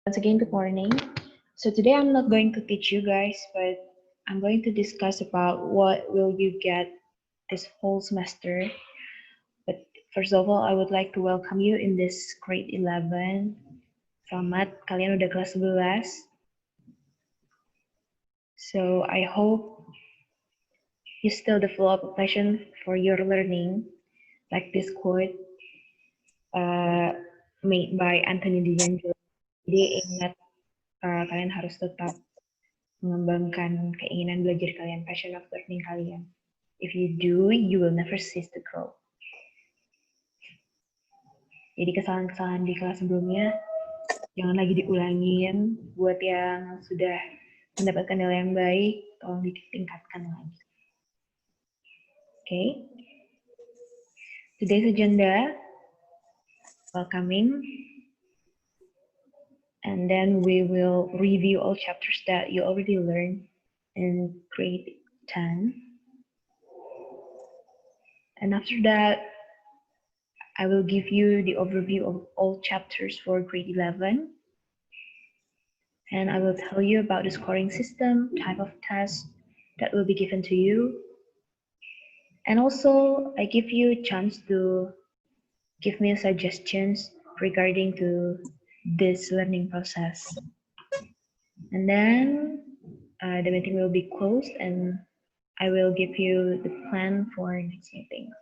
Once again, good morning. So today I'm not going to teach you guys, but I'm going to discuss about what will you get this whole semester. But first of all, I would like to welcome you in this grade 11. Selamat, kalian udah kelas 11. So I hope you still develop a passion for your learning, like this quote made by Anthony D'Angelo. Jadi ingat kalian harus tetap mengembangkan keinginan belajar kalian, passion of learning kalian. If you do, you will never cease to grow. Jadi kesalahan-kesalahan di kelas sebelumnya jangan lagi diulangin. Buat yang sudah mendapatkan nilai yang baik, tolong ditingkatkan lagi. Okay. Today's agenda, welcoming, and then we will review all chapters that you already learned in grade 10. And after that, I will give you the overview of all chapters for grade 11. And I will tell you about the scoring system, type of test that will be given to you. And also, I give you a chance to give me suggestions regarding to this learning process. And then the meeting will be closed and I will give you the plan for next meeting.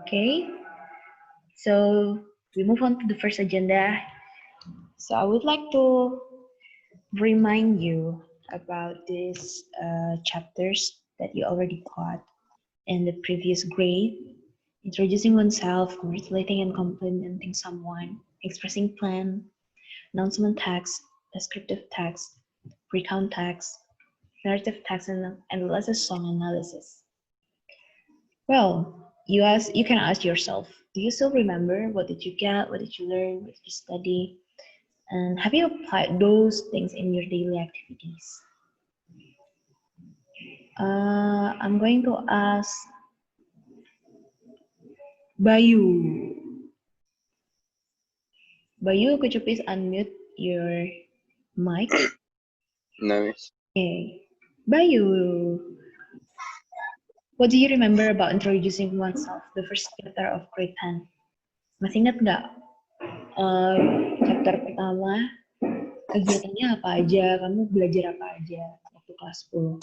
Okay, so we move on to the first agenda. So I would like to remind you about these chapters that you already taught in the previous grade. Introducing oneself, congratulating and complimenting someone, expressing plan, announcement text, descriptive text, recount text, narrative text, and lesson song analysis. Well, you can ask yourself, do you still remember what did you get, what did you learn, what did you study? And have you applied those things in your daily activities? I'm going to ask Bayu. Bayu, could you please unmute your mic? No, miss. Okay. Bayu, what do you remember about introducing oneself, the first chapter of grade 10? Masih ingat nggak? Chapter pertama, kegiatannya apa aja, kamu belajar apa aja waktu kelas 10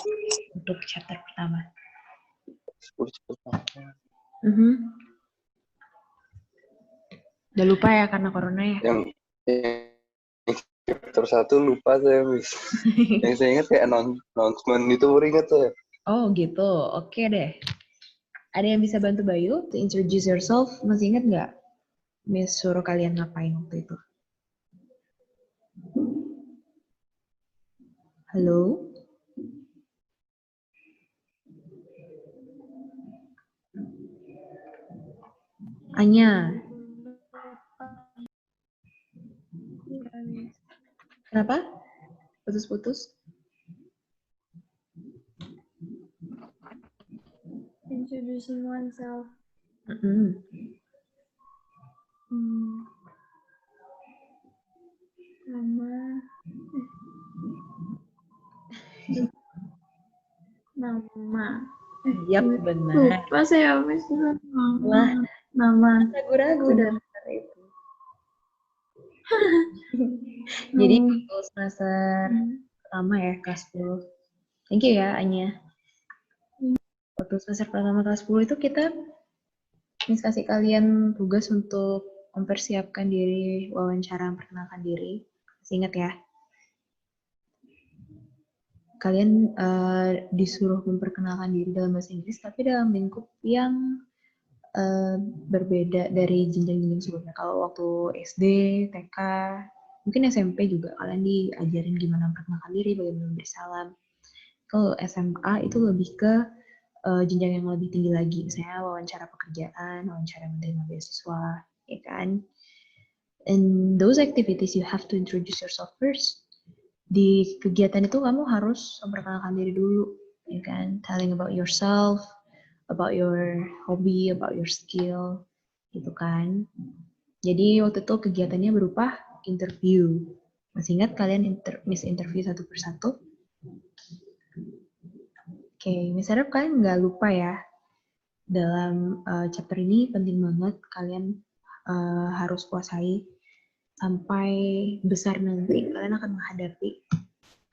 untuk chapter pertama? 10 pertama. Udah lupa ya karena corona ya? Yang chapter 1 lupa saya, miss. Yang saya ingat kayak announcement itu baru ingat saya. Oh gitu, oke deh. Ada yang bisa bantu Bayu to introduce yourself? Masih ingat nggak? Miss suruh kalian ngapain waktu itu? Halo? Anya? Kenapa? Putus-putus? Introducing oneself. Nama. Yap, benar. Lupa saya habis Wah, nama. Ragu-ragu udah itu. Jadi waktu semester pertama ya, kelas 10. Thank you ya, Anya. Waktu semester pertama kelas 10 itu kita kasih kalian tugas untuk mempersiapkan diri, wawancara memperkenalkan diri. Masih ingat ya? Kalian disuruh memperkenalkan diri dalam bahasa Inggris, tapi dalam lingkup yang berbeda dari jenjang-jenjang sebelumnya. Kalau waktu SD, TK, mungkin SMP juga kalian diajarin gimana memperkenalkan diri, bagaimana bersalam. Kalau SMA itu lebih ke jenjang yang lebih tinggi lagi, misalnya wawancara pekerjaan, wawancara menerima beasiswa, ya kan? In those activities you have to introduce yourself first. Di kegiatan itu kamu harus memperkenalkan diri dulu, ya kan? Telling about yourself, about your hobby, about your skill, gitu kan. Jadi waktu itu kegiatannya berupa interview. Masih ingat kalian Miss interview satu persatu? Oke, Miss harap kalian nggak lupa ya. Dalam chapter ini penting banget kalian harus kuasai sampai besar nanti kalian akan menghadapi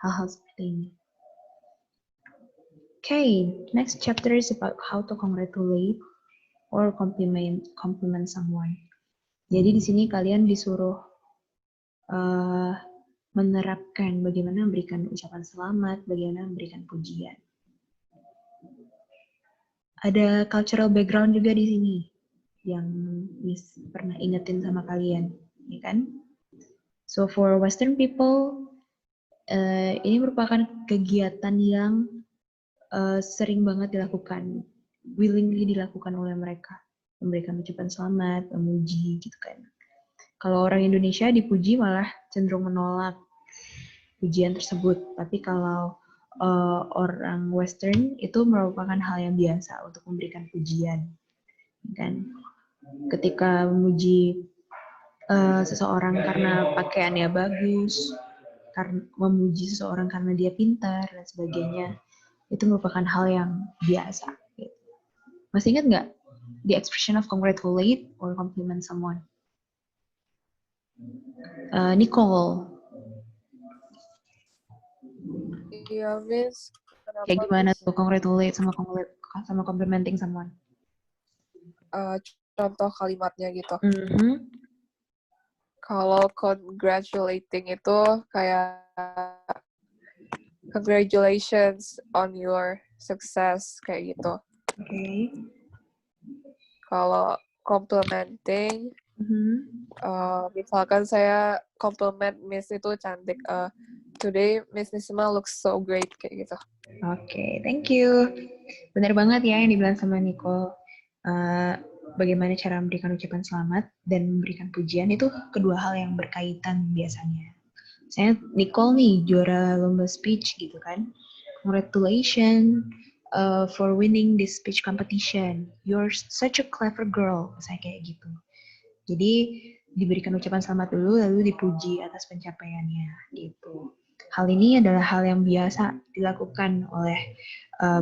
hal-hal seperti ini. Okay, next chapter is about how to congratulate or compliment someone. Jadi di sini kalian disuruh menerapkan bagaimana memberikan ucapan selamat, bagaimana memberikan pujian. Ada cultural background juga di sini yang Miss pernah ingetin sama kalian, ya kan? So for Western people, ini merupakan kegiatan yang sering banget dilakukan, willingly dilakukan oleh mereka, memberikan ucapan selamat, memuji, gitu kan. Kalau orang Indonesia dipuji malah cenderung menolak pujian tersebut, tapi kalau orang Western itu merupakan hal yang biasa untuk memberikan pujian, kan? Ketika memuji seseorang karena pakaiannya bagus, karena memuji seseorang karena dia pintar dan sebagainya, itu merupakan hal yang biasa. Gitu. Masih ingat nggak the expression of congratulate or compliment someone? Nicole. Iya, Miss. Kayak gimana tuh congratulate sama complimenting someone? Contoh kalimatnya gitu. Mm-hmm. Kalau congratulating itu kayak congratulations on your success kayak gitu. Okay. Kalau complimenting, misalkan saya compliment Miss itu cantik. Today Miss Nisma looks so great kayak gitu. Oke, thank you. Benar banget ya yang dibilang sama Nicole. Bagaimana cara memberikan ucapan selamat dan memberikan pujian itu kedua hal yang berkaitan biasanya. Saya Nicole nih juara lomba speech gitu kan. Congratulations for winning this speech competition. You're such a clever girl. Saya kayak gitu. Jadi diberikan ucapan selamat dulu lalu dipuji atas pencapaiannya gitu. Hal ini adalah hal yang biasa dilakukan oleh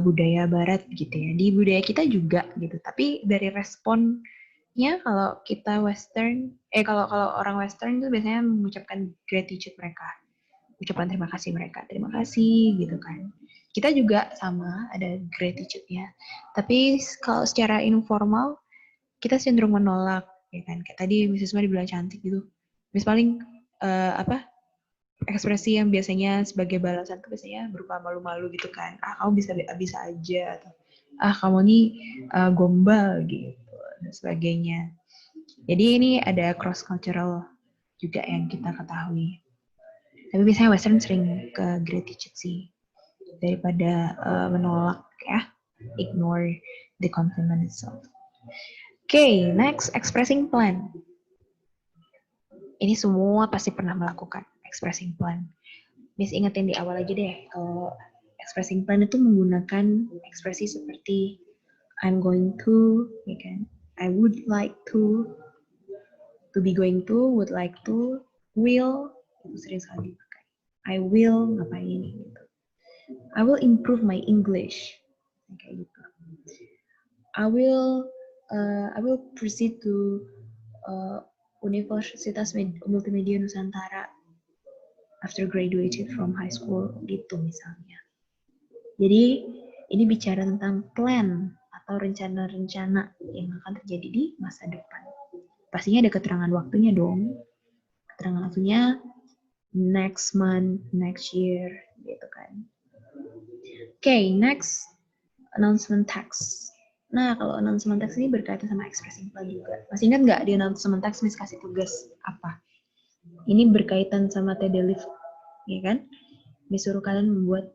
budaya Barat gitu ya. Di budaya kita juga gitu. Tapi dari responnya kalau kita Western, kalau orang Western itu biasanya mengucapkan gratitude mereka, ucapan terima kasih mereka, terima kasih gitu kan. Kita juga sama ada gratitude-nya. Tapi kalau secara informal kita cenderung menolak, ya kan. Kayak tadi Mrs. Ma dibilang cantik gitu. Miss paling ekspresi yang biasanya sebagai balasan tuh biasanya berupa malu-malu gitu kan. Kamu bisa aja atau kamu nih gombal gitu dan sebagainya. Jadi ini ada cross cultural juga yang kita ketahui. Tapi biasanya Western sering ke gratitude sih daripada menolak ya, ignore the compliment itself. Okay, next expressing plan. Ini semua pasti pernah melakukan expressing plan. Miss ingetin di awal aja deh, kalau expressing plan itu menggunakan ekspresi seperti I'm going to, ya kan? I would like to be going to, would like to, will, itu sering sekali dipakai. I will ngapain gitu. I will improve my English, kayak gitu. I will proceed to Universitas Multimedia Nusantara after graduated from high school gitu misalnya. Jadi ini bicara tentang plan atau rencana-rencana yang akan terjadi di masa depan. Pastinya ada keterangan waktunya dong. Keterangan waktunya next month, next year gitu kan. Okay, next announcement text. Nah, kalau announcement text ini berkaitan sama expressing plan juga. Masih ingat nggak di announcement text Miss kasih tugas apa? Ini berkaitan sama TD Live, ya kan? Disuruh kalian membuat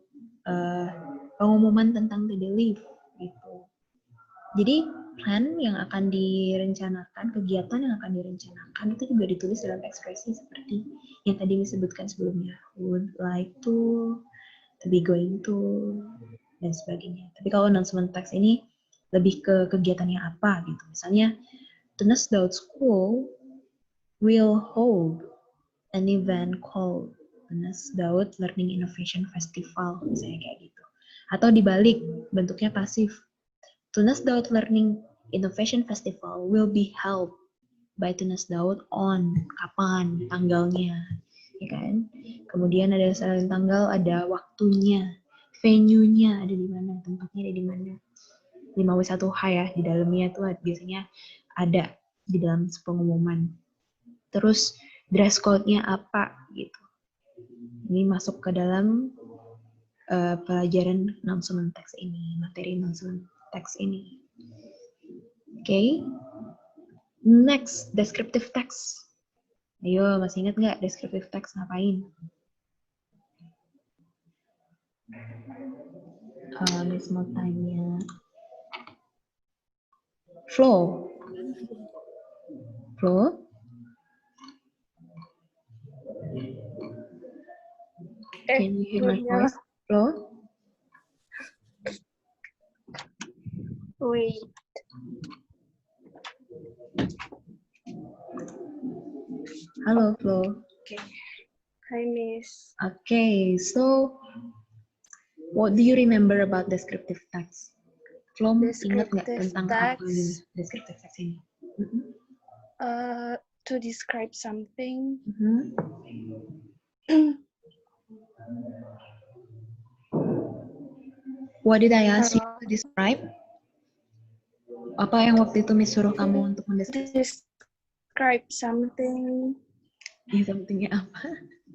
pengumuman tentang TD Live, gitu. Jadi plan yang akan direncanakan, kegiatan yang akan direncanakan itu juga ditulis dalam ekspresi seperti yang tadi disebutkan sebelumnya. Would like to be going to, dan sebagainya. Tapi kalau announcement text ini lebih ke kegiatannya apa gitu. Misalnya, the Nasdaud School will hold an event called Tunas Daud Learning Innovation Festival, misalnya kayak gitu. Atau dibalik, bentuknya pasif. Tunas Daud Learning Innovation Festival will be held by Tunas Daud on kapan, tanggalnya, ya kan? Kemudian ada selain tanggal, ada waktunya, venue-nya ada di mana, tempatnya ada di mana. 5W1H ya, di dalamnya tuh biasanya ada di dalam pengumuman. Terus dress code-nya apa gitu. Ini masuk ke dalam pelajaran announcement text ini, materi announcement text ini. Oke. Next, descriptive text. Ayo, masih ingat nggak descriptive text ngapain? Miss mau tanya. Flo. Flo? Can you hear my voice? Flo? Wait. Halo, Flo. Hi, Miss. Okay, so what do you remember about descriptive text? Flo, ingat nggak tentang apa ini descriptive text ini? To describe something. What did I ask you to describe? Apa yang waktu itu Miss suruh kamu untuk mendeskripsikan? Describe something. Somethingnya apa?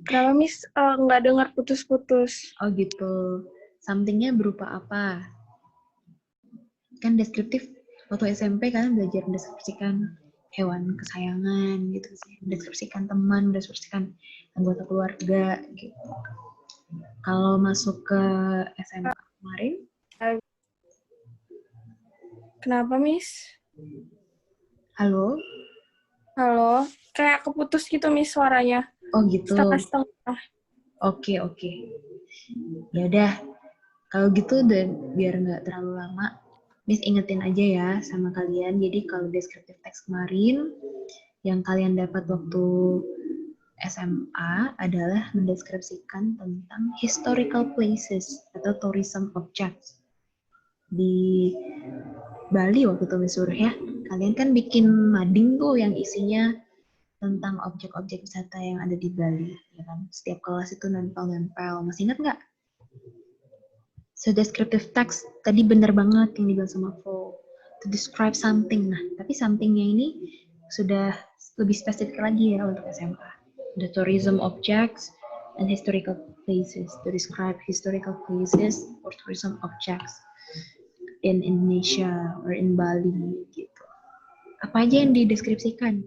Kenapa Miss nggak dengar putus-putus? Oh gitu. Somethingnya berupa apa? Kan deskriptif waktu SMP kan belajar mendeskripsikan hewan kesayangan gitu sih, mendeskripsikan teman, mendeskripsikan anggota keluarga gitu. Kalau masuk ke SMA kemarin? Kenapa Miss? Halo? Halo, kayak keputus gitu Miss suaranya. Oh gitu. Setengah-setengah. Oke. Ya udah. Kalau gitu dan biar nggak terlalu lama, Miss ingetin aja ya sama kalian. Jadi kalau descriptive text kemarin, yang kalian dapat waktu SMA adalah mendeskripsikan tentang historical places atau tourism objects. Di Bali waktu itu Miss suruh ya, kalian kan bikin mading tuh yang isinya tentang objek-objek wisata yang ada di Bali. Ya kan? Setiap kelas itu nempel-nempel. Masih ingat nggak? So descriptive text tadi benar banget yang dibilang sama Flo. To describe something. Nah, tapi somethingnya ini sudah lebih spesifik lagi ya untuk SMA. The tourism objects and historical places. To describe historical places or tourism objects in Indonesia or in Bali gitu. Apa aja yang dideskripsikan?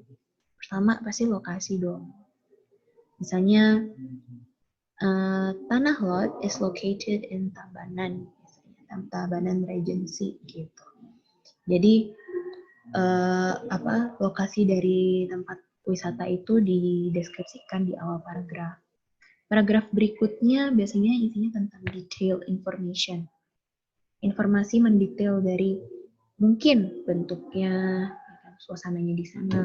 Pertama pasti lokasi dong. Misalnya Tanah Lot is located in Tabanan, Tabanan Regency gitu. Jadi lokasi dari tempat wisata itu dideskripsikan di awal paragraf. Paragraf berikutnya biasanya isinya tentang detail information. Informasi mendetail dari mungkin bentuknya, suasananya di sana.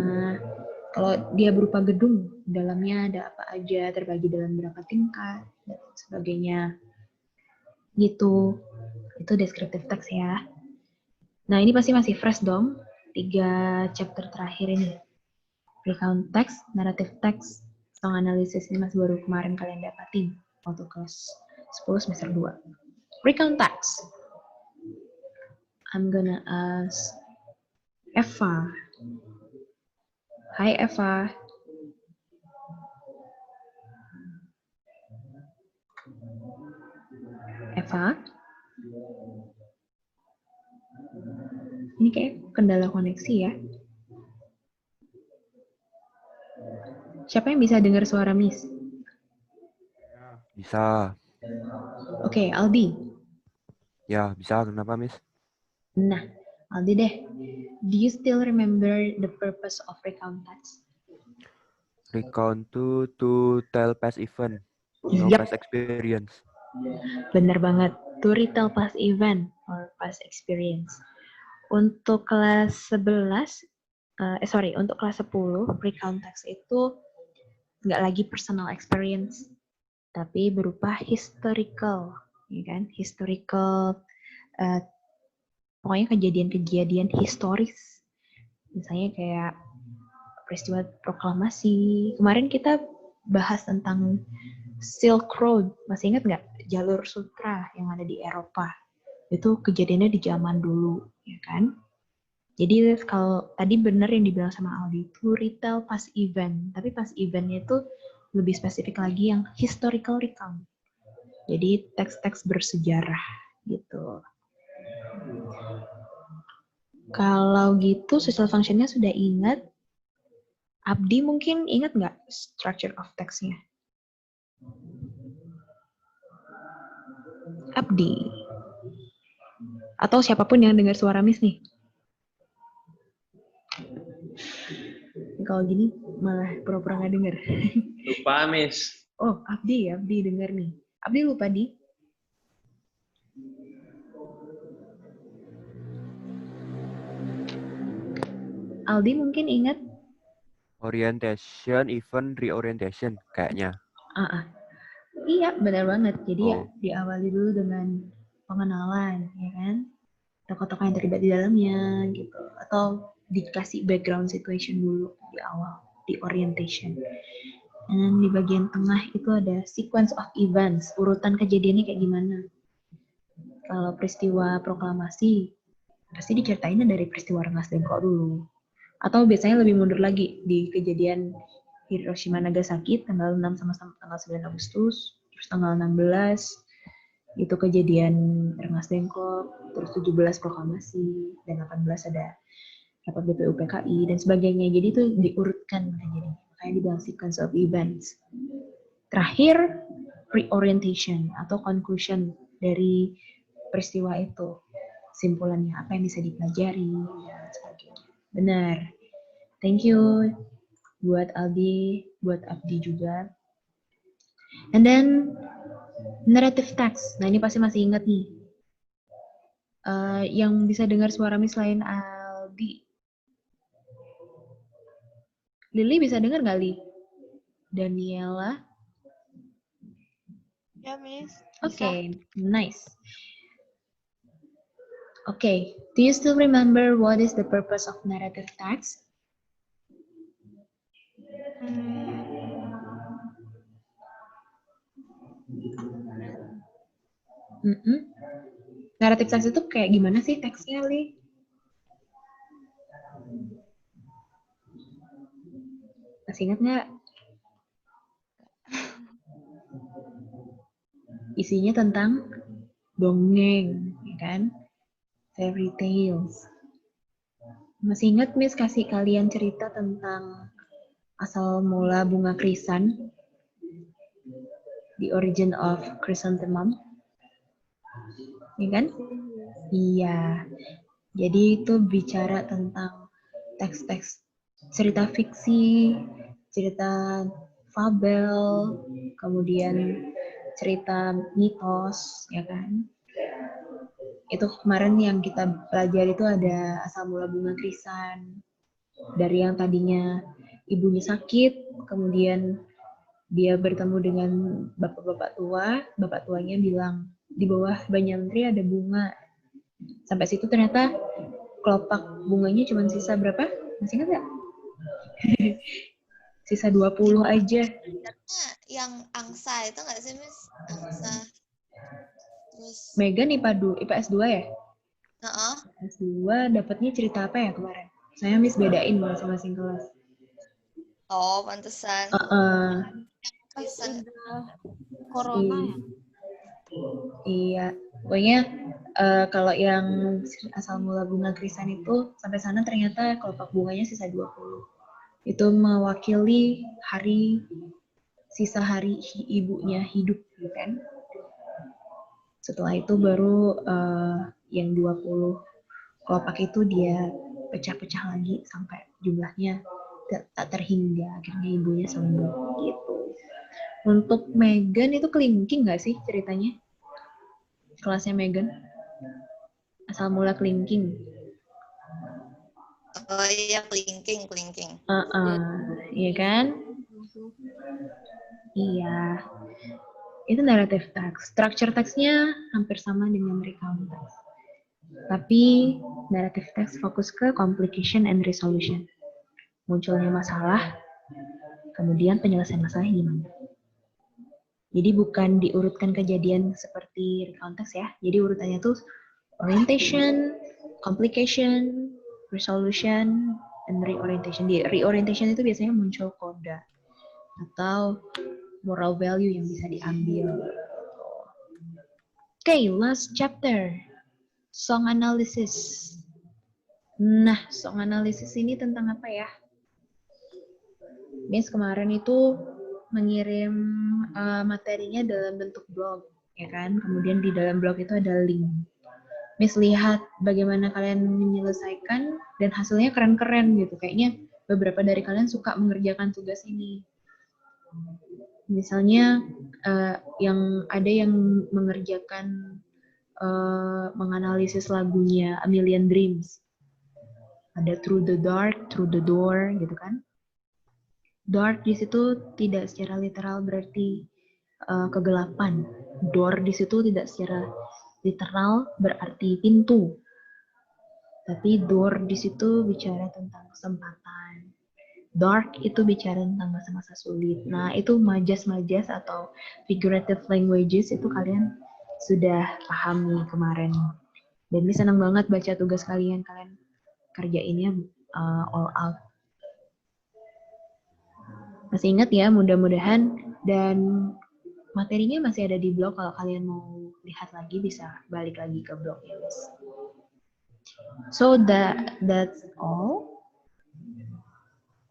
Kalau dia berupa gedung, dalamnya ada apa aja, terbagi dalam berapa tingkat, dan sebagainya. Gitu. Itu descriptive text ya. Nah, ini pasti masih fresh dong. 3 chapter terakhir ini. Recount text, narrative text, song analysis ini masih baru kemarin kalian dapatin waktu kelas 10 semester 2. Recount text. I'm gonna ask Eva. Hai Eva. Eva? Ini kayak kendala koneksi ya. Siapa yang bisa dengar suara Miss? Bisa. Oke, Aldi. Ya, bisa. Kenapa, Miss? Nah, Aldi deh. Do you still remember the purpose of recount text? Recount to tell past event. No Yep, past experience. bener banget. To retell past event or past experience. Untuk kelas 11, untuk kelas 10, recount text itu nggak lagi personal experience, tapi berupa historical, ya kan? Historical, pokoknya kejadian-kejadian historis. Misalnya kayak peristiwa proklamasi. Kemarin kita bahas tentang Silk Road, masih ingat nggak? Jalur sutra yang ada di Eropa. Itu kejadiannya di zaman dulu, ya kan? Jadi kalau tadi benar yang dibilang sama Aldi itu retell past event, tapi past eventnya itu lebih spesifik lagi yang historical recount. Jadi teks-teks bersejarah gitu. Kalau gitu social functionnya sudah ingat. Abdi mungkin ingat nggak structure of text-nya? Abdi. Atau siapapun yang dengar suara Miss nih. Kalau gini malah pura-pura nggak denger. Lupa, Miss. Oh, Abdi denger nih. Abdi lupa, Di. Aldi mungkin ingat? Orientation, event, reorientation kayaknya. Iya, benar banget. Jadi ya Oh. diawali dulu dengan pengenalan, ya kan? Tokoh-tokoh yang terlibat di dalamnya, gitu. Atau dikasih background situation dulu di awal, di orientation. Dan di bagian tengah itu ada sequence of events, urutan kejadiannya kayak gimana. Kalau peristiwa proklamasi, pasti diceritainnya dari peristiwa Rengas Dengklok dulu. Atau biasanya lebih mundur lagi, di kejadian Hiroshima Nagasaki tanggal 6 sama tanggal 9 Agustus, terus tanggal 16 itu kejadian Rengas Dengklok, terus 17 proklamasi, dan 18 ada rapat BPUPKI dan sebagainya. Jadi itu diurutkan kejadiannya, makanya dibilang sequence of events. Terakhir, reorientation atau conclusion dari peristiwa itu. Simpulannya apa yang bisa dipelajari dan sebagainya. Benar. Thank you buat Aldi, buat Abdi juga. And then narrative text. Nah, ini pasti masih ingat nih. Yang bisa dengar suara Miss lain Aldi. Lily bisa dengar nggak, Li? Daniela? Ya, Miss. Okay, nice. Okay, do you still remember what is the purpose of narrative text? Narrative text itu kayak gimana sih teksnya, Li? Masih ingat nggak? Isinya tentang dongeng, ya kan? Fairy tales. Masih ingat Miss kasih kalian cerita tentang asal mula bunga krisan? The origin of chrysanthemum. Ya kan? Iya. Jadi itu bicara tentang teks-teks cerita fiksi, cerita fabel, kemudian cerita mitos, ya kan? Itu kemarin yang kita pelajari itu ada asal mula bunga krisan. Dari yang tadinya ibunya sakit, kemudian dia bertemu dengan bapak-bapak tua, bapak tuanya bilang, di bawah Banyantri ada bunga. Sampai situ ternyata kelopak bunganya cuma sisa berapa? Masih ingat nggak? Sisa 20 aja. Yang angsa itu nggak sih, Miss? Angsa. Terus Megan IPS 2 ya? IPS 2 dapatnya cerita apa ya kemarin? Saya Miss bedain masing-masing kelas. Oh, pantesan. Bisa corona ya? Iya, pokoknya kalau yang asal mula bunga krisan itu sampai sana ternyata kelopak bunganya sisa 20. Itu mewakili sisa hari ibunya hidup, kan? Setelah itu baru yang 20 kelopak itu dia pecah-pecah lagi sampai jumlahnya tak terhingga, akhirnya ibunya sembuh gitu. Untuk Megan itu kelingking nggak sih ceritanya? Kelasnya Megan? Asal mula kelingking. Oh iya, kelingking. Iya kan? Iya, itu narrative text. Structure text-nya hampir sama dengan recount text. Tapi narrative text fokus ke complication and resolution. Munculnya masalah, kemudian penyelesaian masalahnya gimana. Jadi bukan diurutkan kejadian seperti recount text ya. Jadi urutannya tuh orientation, complication, resolution, and reorientation. Di reorientation itu biasanya muncul koda atau moral value yang bisa diambil. Okay, last chapter. Song analysis. Nah, song analysis ini tentang apa ya? Miss kemarin itu mengirim materinya dalam bentuk blog, ya kan? Kemudian di dalam blog itu ada link. Miss lihat bagaimana kalian menyelesaikan dan hasilnya keren-keren gitu. Kayaknya beberapa dari kalian suka mengerjakan tugas ini. Misalnya yang ada yang mengerjakan menganalisis lagunya A Million Dreams. Ada Through the Dark, Through the Door gitu kan. Dark di situ tidak secara literal berarti kegelapan. Door di situ tidak secara literal berarti pintu. Tapi door di situ bicara tentang kesempatan. Dark itu bicara tentang masa-masa sulit. Nah, itu majas-majas atau figurative languages itu kalian sudah pahami kemarin. Dan ini senang banget baca tugas kalian kerjainnya all out. Masih ingat ya, mudah-mudahan, dan materinya masih ada di blog. Kalau kalian mau lihat lagi bisa balik lagi ke blognya, guys. So that's all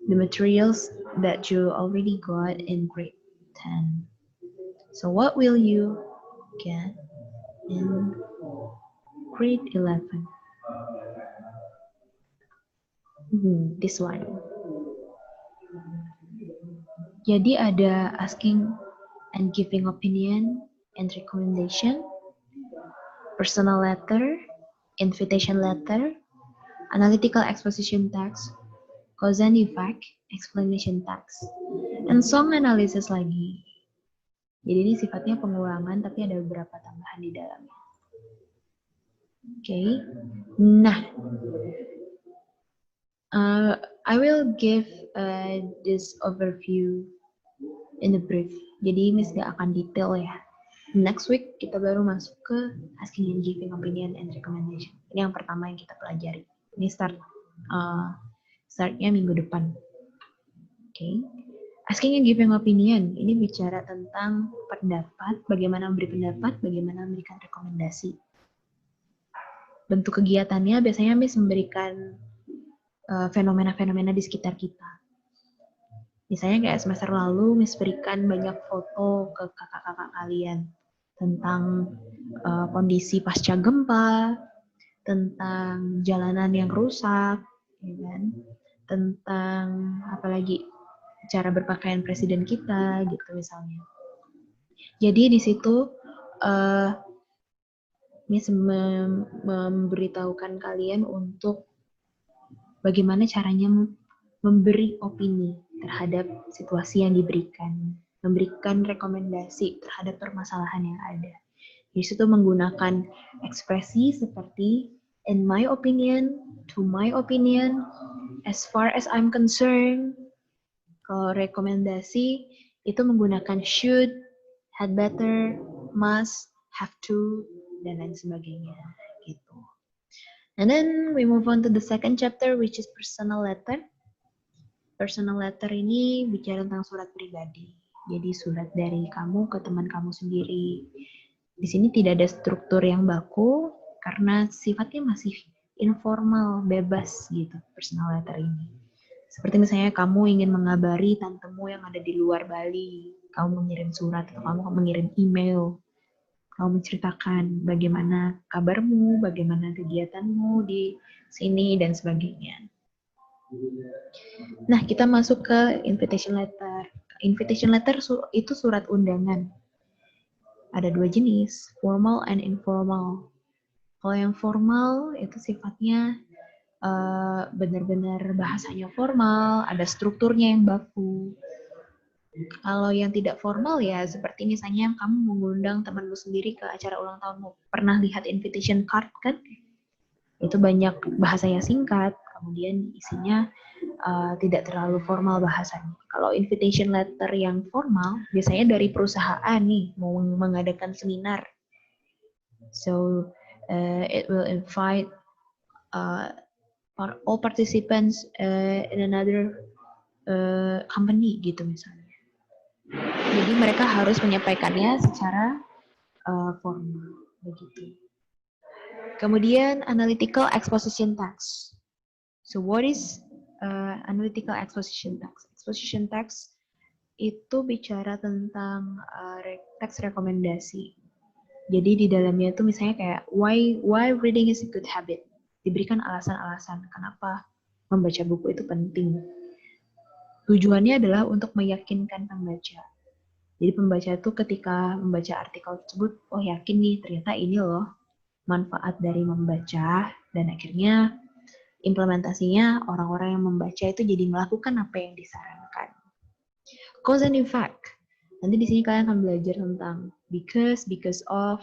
the materials that you already got in grade 10. So what will you get in grade 11? This one. Jadi ada asking and giving opinion and recommendation, personal letter, invitation letter, analytical exposition text, cause and effect, explanation text, and song analysis lagi. Jadi ini sifatnya pengulangan tapi ada beberapa tambahan di dalamnya. Okay. Nah, I will give this overview in a brief. Jadi Miss gak akan detail ya. Next week kita baru masuk ke asking and giving opinion and recommendation. Ini yang pertama yang kita pelajari. Ini startnya minggu depan. Okay. Asking and giving opinion ini bicara tentang pendapat, bagaimana memberi pendapat, bagaimana memberikan rekomendasi. Bentuk kegiatannya biasanya Miss memberikan fenomena-fenomena di sekitar kita. Misalnya kayak semester lalu, Miss berikan banyak foto ke kakak-kakak kalian tentang kondisi pasca gempa, tentang jalanan yang rusak, ya kan? Tentang apalagi cara berpakaian presiden kita, gitu misalnya. Jadi di situ Miss memberitahukan kalian untuk bagaimana caranya memberi opini terhadap situasi yang diberikan, memberikan rekomendasi terhadap permasalahan yang ada. Di situ menggunakan ekspresi seperti in my opinion, to my opinion, as far as I'm concerned. Kalau rekomendasi itu menggunakan should, had better, must, have to, dan lain sebagainya gitu. And then we move on to the second chapter, which is personal letter. Personal letter ini bicara tentang surat pribadi. Jadi surat dari kamu ke teman kamu sendiri. Di sini tidak ada struktur yang baku karena sifatnya masih informal, bebas gitu personal letter ini. Seperti misalnya kamu ingin mengabari tantemu yang ada di luar Bali, kamu mengirim surat atau kamu mengirim email. Kamu menceritakan bagaimana kabarmu, bagaimana kegiatanmu di sini, dan sebagainya. Nah, kita masuk ke invitation letter. Invitation letter itu surat undangan. Ada dua jenis, formal and informal. Kalau yang formal itu sifatnya benar-benar bahasanya formal, ada strukturnya yang baku. Kalau yang tidak formal ya seperti misalnya kamu mengundang temanmu sendiri ke acara ulang tahunmu. Pernah lihat invitation card kan? Itu banyak bahasanya singkat, kemudian isinya tidak terlalu formal bahasanya. Kalau invitation letter yang formal biasanya dari perusahaan nih mau mengadakan seminar. So it will invite all participants in another company gitu misalnya. Jadi mereka harus menyampaikannya secara formal begitu. Kemudian analytical exposition text. So what is analytical exposition text? Exposition text itu bicara tentang teks rekomendasi. Jadi di dalamnya itu misalnya kayak why reading is a good habit. Diberikan alasan-alasan kenapa membaca buku itu penting. Tujuannya adalah untuk meyakinkan pembaca. Jadi pembaca itu ketika membaca artikel tersebut, oh yakin nih ternyata ini loh manfaat dari membaca, dan akhirnya implementasinya orang-orang yang membaca itu jadi melakukan apa yang disarankan. Cause and effect. Nanti di sini kalian akan belajar tentang because of,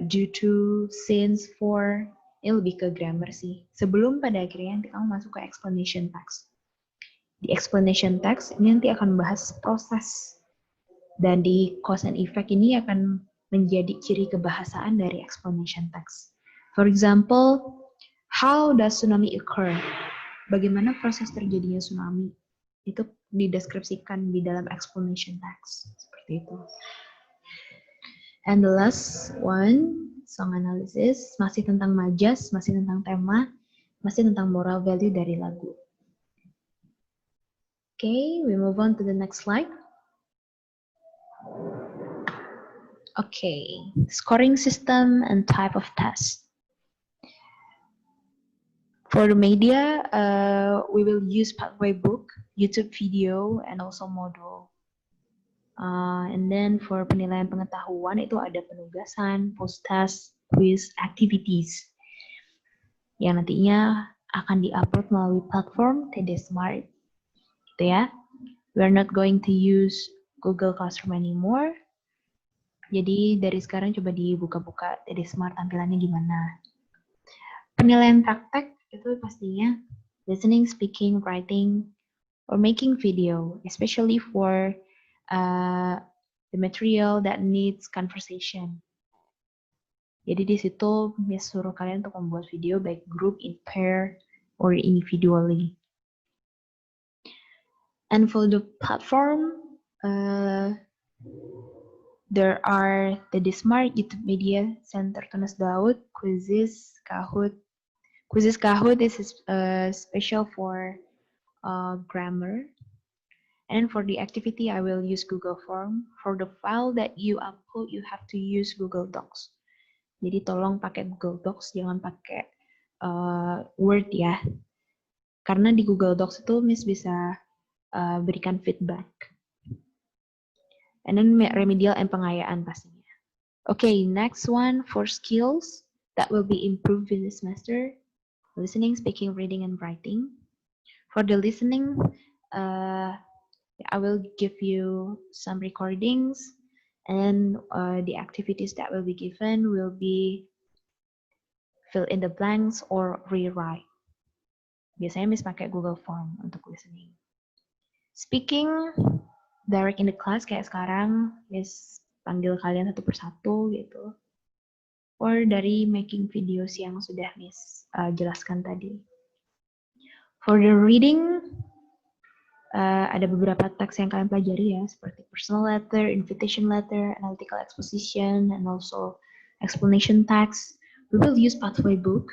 due to, since, for. Ini lebih ke grammar sih. Sebelum pada akhirnya nanti kamu masuk ke explanation text. Di explanation text ini nanti akan membahas proses. Dan di cause and effect ini akan menjadi ciri kebahasaan dari explanation text. For example, how does tsunami occur? Bagaimana proses terjadinya tsunami? Itu dideskripsikan di dalam explanation text. Seperti itu. And the last one, song analysis, masih tentang majas, masih tentang tema, masih tentang moral value dari lagu. Okay, we move on to the next slide. Okay, scoring system and type of test. For the media, we will use Pathway Book, YouTube video, and also model. And then for penilaian pengetahuan itu ada penugasan, post-test, quiz, activities yang nantinya akan diupload melalui platform TD Smart. Gitu ya. We're not going to use Google Classroom anymore. Jadi dari sekarang coba dibuka-buka TD Smart tampilannya gimana. Penilaian praktek itu pastinya listening, speaking, writing, or making video, especially for the material that needs conversation. Jadi di situ Miss suruh kalian untuk membuat video baik group, in pair, or individually. And for the platform, there are the Smart, YouTube Media Center Tunas Daud, Quizzes, Kahoot. Quizzes Kahoot is special for grammar. And for the activity, I will use Google Form. For the file that you upload, you have to use Google Docs. Jadi tolong pakai Google Docs, jangan pakai Word ya. Karena di Google Docs itu Miss bisa berikan feedback. And then remedial and pengayaan pastinya. Okay, next one for skills that will be improved in this semester. Listening, speaking, reading, and writing. For the listening, I will give you some recordings, and the activities that will be given will be fill in the blanks or rewrite. Biasanya Miss pakai Google Form untuk listening. Speaking, direct in the class kayak sekarang, Miss panggil kalian satu persatu gitu. Or dari making videos yang sudah Miss jelaskan tadi. For the reading, ada beberapa teks yang kalian pelajari ya, seperti personal letter, invitation letter, analytical exposition, and also explanation text. We will use Pathway Book.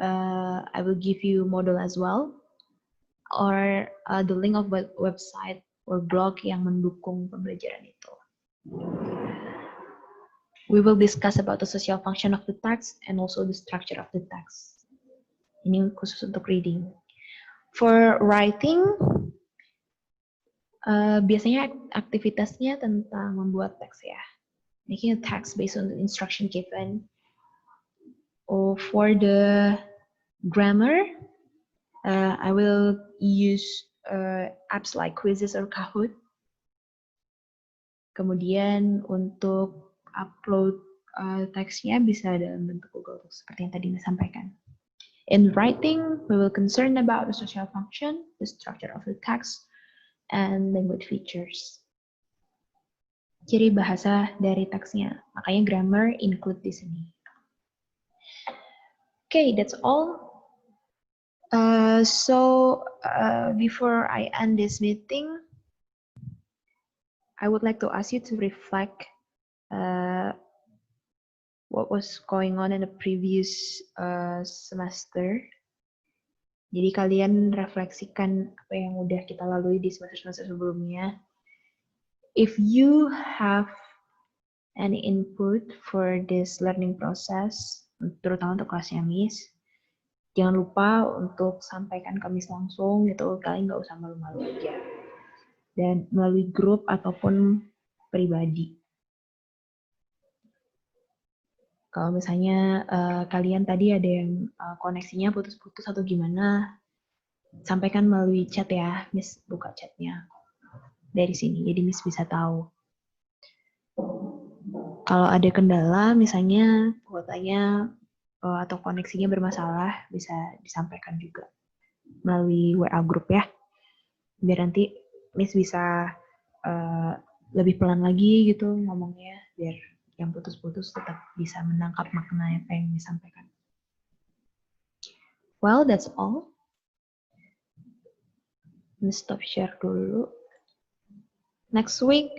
I will give you model as well, or the link of website or blog yang mendukung pembelajaran itu. We will discuss about the social function of the text and also the structure of the text. Ini khusus untuk reading. For writing, biasanya aktivitasnya tentang membuat teks ya. Making a text based on the instruction given. Or for the grammar, I will use apps like Quizzes or Kahoot Kemudian untuk upload teksnya bisa dalam bentuk Google Docs seperti yang tadi Miss sampaikan. In writing, we will concern about the social function, the structure of the text, and language features. Ciri bahasa dari teksnya, makanya grammar include di sini. Okay, that's all. Before I end this meeting, I would like to ask you to reflect what was going on in the previous semester. Jadi kalian refleksikan apa yang udah kita lalui di semester-semester sebelumnya. If you have any input for this learning process, terutama untuk kelasnya Miss, jangan lupa untuk sampaikan ke Miss langsung gitu, kalian nggak usah malu-malu aja. Dan melalui grup ataupun pribadi. Kalau misalnya kalian tadi ada yang koneksinya putus-putus atau gimana, sampaikan melalui chat ya, Miss buka chatnya dari sini, jadi Miss bisa tahu. Kalau ada kendala, misalnya kuotanya atau koneksinya bermasalah, bisa disampaikan juga melalui WA group ya, biar nanti Miss bisa lebih pelan lagi gitu ngomongnya, biar yang putus-putus tetap bisa menangkap makna apa yang disampaikan. Well, that's all. Miss stop share dulu. Next week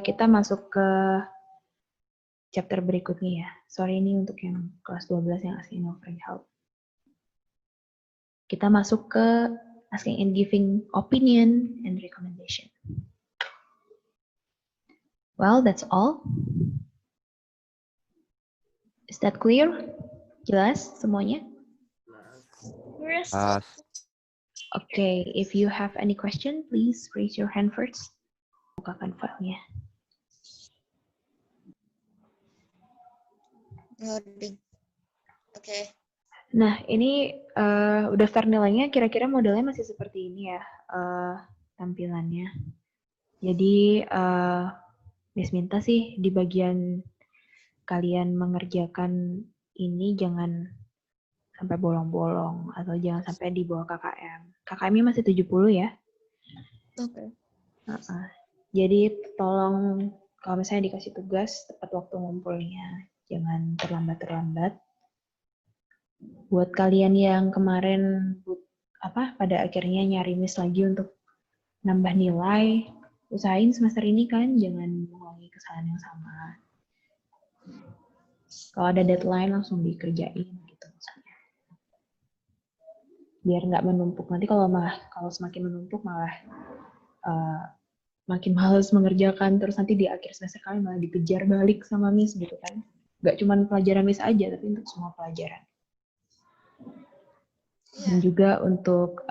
kita masuk ke chapter berikutnya ya. Sorry ini untuk yang kelas 12 yang asking offering help. Kita masuk ke asking and giving opinion and recommendation. Well, that's all. Is that clear? Jelas semuanya? Okay, if you have any question, please raise your hand first. Bukakan filenya. Loading. Oke. Nah, ini daftar nilainya kira-kira modelnya masih seperti ini ya, tampilannya. Jadi, Miss minta sih di bagian kalian mengerjakan ini jangan sampai bolong-bolong atau jangan sampai di bawah KKM. KKM-nya masih 70 ya. Oke. Jadi tolong kalau misalnya dikasih tugas tepat waktu ngumpulnya, jangan terlambat-terlambat. Buat kalian yang kemarin pada akhirnya nyari Miss lagi untuk nambah nilai, usahain semester ini kan jangan mengulangi kesalahan yang sama. Kalau ada deadline langsung dikerjain gitu misalnya. Biar nggak menumpuk. Nanti kalau semakin menumpuk malah makin males mengerjakan, terus nanti di akhir semester kalian malah dikejar balik sama Miss gitu kan. Nggak cuma pelajaran Miss aja, tapi untuk semua pelajaran. Dan juga untuk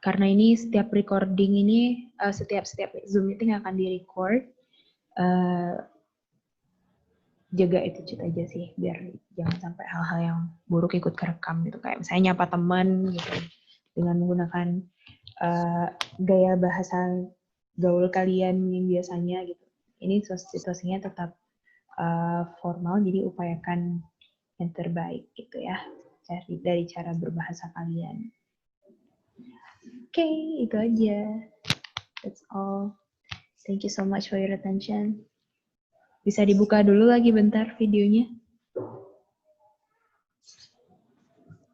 karena ini setiap recording ini, setiap Zoom meeting akan di-record, jaga attitude aja sih, biar jangan sampai hal-hal yang buruk ikut kerekam gitu. Kayak misalnya nyapa teman gitu, dengan menggunakan gaya bahasa gaul kalian yang biasanya gitu. Ini situasinya tetap formal, jadi upayakan yang terbaik gitu ya, dari cara berbahasa kalian. Oke, itu aja. That's all. Thank you so much for your attention. Bisa dibuka dulu lagi bentar videonya.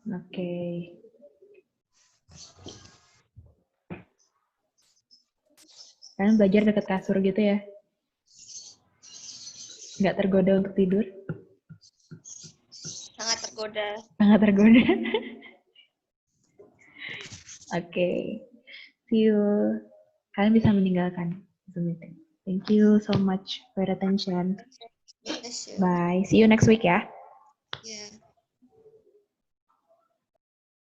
Oke. Kalian belajar dekat kasur gitu ya? Nggak tergoda untuk tidur? Sangat tergoda. Sangat tergoda. Oke. See you. Kalian bisa meninggalkan Zoom meeting. Thank you so much for your attention. Yes, Bye. See you next week ya. yeah.